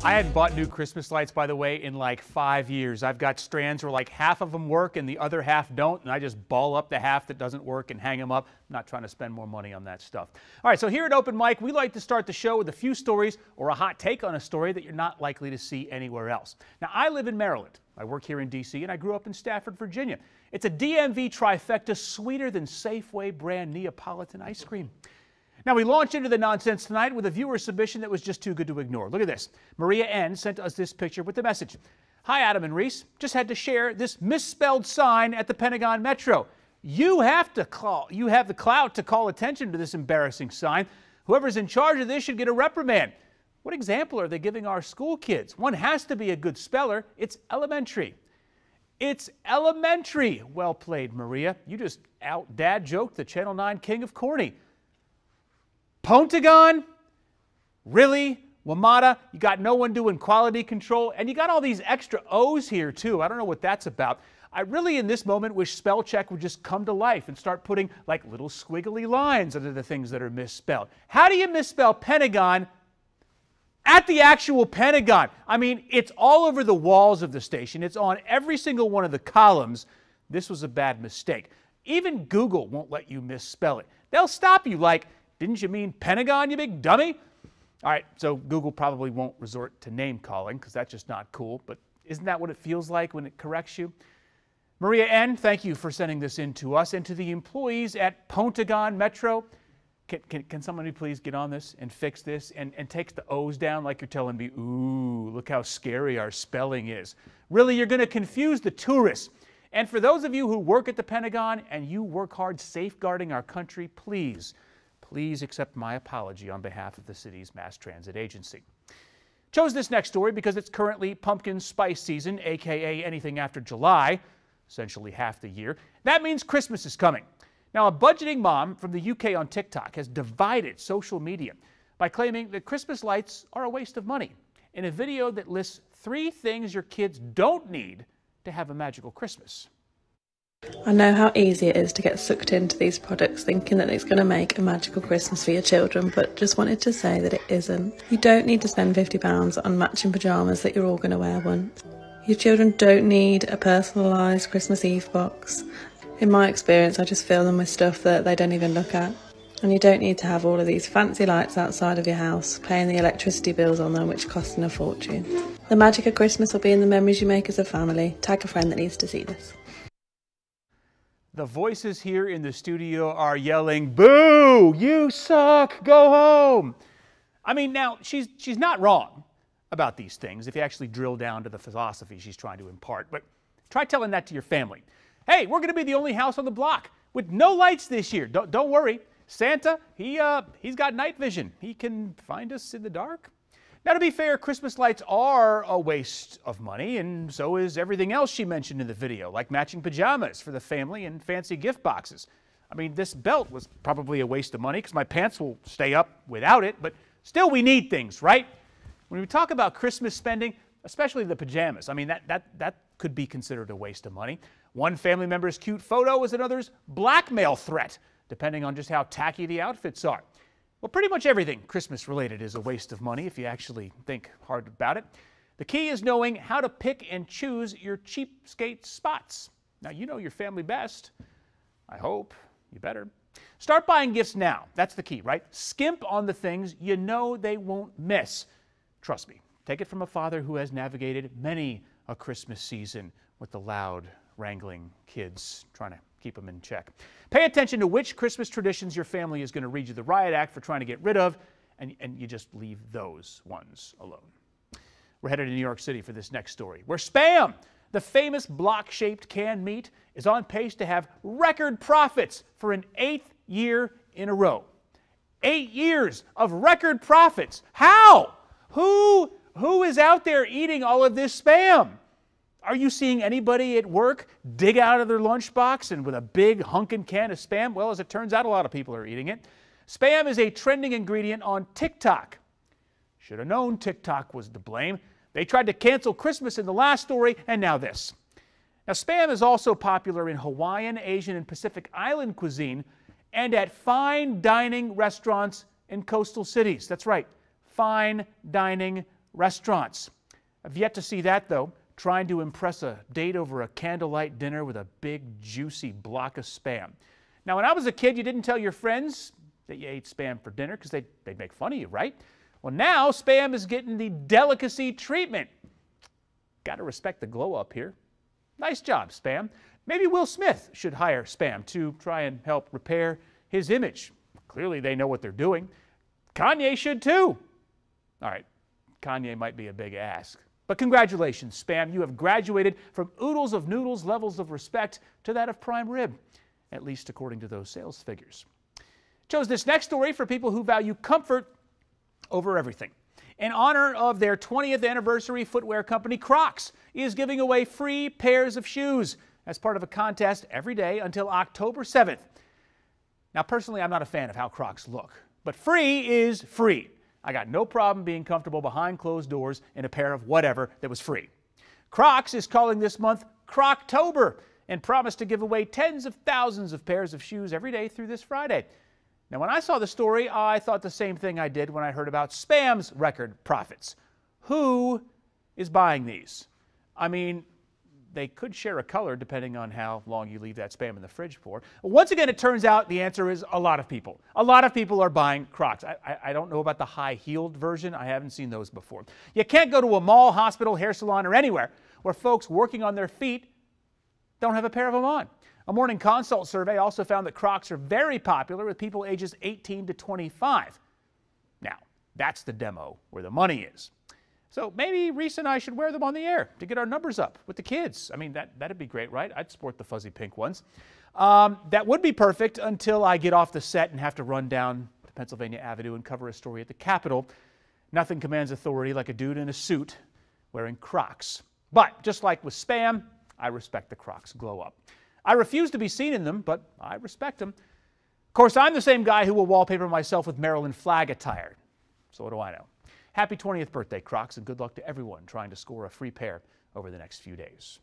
I hadn't bought new Christmas lights, by the way, in like 5 years. I've got strands where like half of them work and the other half don't, and I just ball up the half that doesn't work and hang them up. I'm not trying to spend more money on that stuff. All right, so here at Open Mic, we like to start the show with a few stories or a hot take on a story that you're not likely to see anywhere else. Now, I live in Maryland. I work here in D.C., and I grew up in Stafford, Virginia. It's a DMV trifecta sweeter than Safeway-brand Neapolitan ice cream. Now, we launch into the nonsense tonight with a viewer submission that was just too good to ignore. Look at this. Maria N. sent us this picture with the message. Hi, Adam and Reese. Just had to share this misspelled sign at the Pentagon Metro. You have the clout to call attention to this embarrassing sign. Whoever's in charge of this should get a reprimand. What example are they giving our school kids? One has to be a good speller. It's elementary. It's elementary. Well played, Maria. You just out-dad joked the Channel 9 king of corny. Pentagon? Really? WMATA? You got no one doing quality control, and you got all these extra O's here too. I don't know what that's about. I really, in this moment, wish spell check would just come to life and start putting like little squiggly lines under the things that are misspelled. How do you misspell Pentagon at the actual Pentagon? I mean, it's all over the walls of the station. It's on every single one of the columns. This was a bad mistake. Even Google won't let you misspell it. They'll stop you like, didn't you mean Pentagon, you big dummy? All right, so Google probably won't resort to name calling because that's just not cool, but isn't that what it feels like when it corrects you? Maria N., thank you for sending this in to us and to the employees at Pentagon Metro. Can somebody please get on this and fix this and take the O's down like you're telling me, ooh, look how scary our spelling is. Really, you're going to confuse the tourists. And for those of you who work at the Pentagon and you work hard safeguarding our country, please accept my apology on behalf of the city's mass transit agency. Chose this next story because it's currently pumpkin spice season, aka anything after July, essentially half the year. That means Christmas is coming. Now, a budgeting mom from the UK on TikTok has divided social media by claiming that Christmas lights are a waste of money in a video that lists 3 things your kids don't need to have a magical Christmas. I know how easy it is to get sucked into these products thinking that it's going to make a magical Christmas for your children, but just wanted to say that it isn't. You don't need to spend £50 on matching pyjamas that you're all going to wear once. Your children don't need a personalised Christmas Eve box. In my experience, I just fill them with stuff that they don't even look at. And you don't need to have all of these fancy lights outside of your house, paying the electricity bills on them, which cost a fortune. The magic of Christmas will be in the memories you make as a family. Tag a friend that needs to see this. The voices here in the studio are yelling, boo, you suck, go home. I mean, now, she's not wrong about these things if you actually drill down to the philosophy she's trying to impart. But try telling that to your family. Hey, we're going to be the only house on the block with no lights this year. Don't worry. Santa, he's got night vision. He can find us in the dark. Now, to be fair, Christmas lights are a waste of money, and so is everything else she mentioned in the video, like matching pajamas for the family and fancy gift boxes. I mean, this belt was probably a waste of money because my pants will stay up without it, but still we need things, right? When we talk about Christmas spending, especially the pajamas, I mean, that could be considered a waste of money. One family member's cute photo is another's blackmail threat, depending on just how tacky the outfits are. Well, pretty much everything Christmas-related is a waste of money if you actually think hard about it. The key is knowing how to pick and choose your cheapskate spots. Now, you know your family best. I hope. You better. Start buying gifts now. That's the key, right? Skimp on the things you know they won't miss. Trust me. Take it from a father who has navigated many a Christmas season with the loud, wrangling kids trying to keep them in check. Pay attention to which Christmas traditions your family is going to read you the riot act for trying to get rid of, and you just leave those ones alone. We're headed to New York City for this next story, where Spam, the famous block-shaped canned meat, is on pace to have record profits for an 8th year in a row. 8 years of record profits. How? Who is out there eating all of this Spam? Are you seeing anybody at work dig out of their lunchbox and with a big hunkin' can of Spam? Well, as it turns out, a lot of people are eating it. Spam is a trending ingredient on TikTok. Should have known TikTok was to blame. They tried to cancel Christmas in the last story, and now this. Now, Spam is also popular in Hawaiian, Asian, and Pacific Island cuisine and at fine dining restaurants in coastal cities. That's right, fine dining Restaurants. I've yet to see that, though. Trying to impress a date over a candlelight dinner with a big, juicy block of Spam. Now, when I was a kid, you didn't tell your friends that you ate Spam for dinner because they'd make fun of you, right? Well, now Spam is getting the delicacy treatment. Got to respect the glow up here. Nice job, Spam. Maybe Will Smith should hire Spam to try and help repair his image. Clearly, they know what they're doing. Kanye should too. All right, Kanye might be a big ask. But congratulations, Spam. You have graduated from oodles of noodles levels of respect to that of prime rib, at least according to those sales figures. Chose this next story for people who value comfort over everything. In honor of their 20th anniversary, footwear company Crocs is giving away free pairs of shoes as part of a contest every day until October 7th. Now, personally, I'm not a fan of how Crocs look, but free is free. I got no problem being comfortable behind closed doors in a pair of whatever that was free. Crocs is calling this month Croctober and promised to give away tens of thousands of pairs of shoes every day through this Friday. Now, when I saw the story, I thought the same thing I did when I heard about Spam's record profits. Who is buying these? I mean, they could share a color depending on how long you leave that Spam in the fridge for. Once again, it turns out the answer is a lot of people. A lot of people are buying Crocs. I don't know about the high-heeled version. I haven't seen those before. You can't go to a mall, hospital, hair salon, or anywhere where folks working on their feet don't have a pair of them on. A Morning Consult survey also found that Crocs are very popular with people ages 18 to 25. Now, that's the demo where the money is. So maybe Reese and I should wear them on the air to get our numbers up with the kids. I mean, that'd be great, right? I'd sport the fuzzy pink ones. That would be perfect until I get off the set and have to run down to Pennsylvania Avenue and cover a story at the Capitol. Nothing commands authority like a dude in a suit wearing Crocs. But just like with Spam, I respect the Crocs glow up. I refuse to be seen in them, but I respect them. Of course, I'm the same guy who will wallpaper myself with Maryland flag attire. So what do I know? Happy 20th birthday, Crocs, and good luck to everyone trying to score a free pair over the next few days.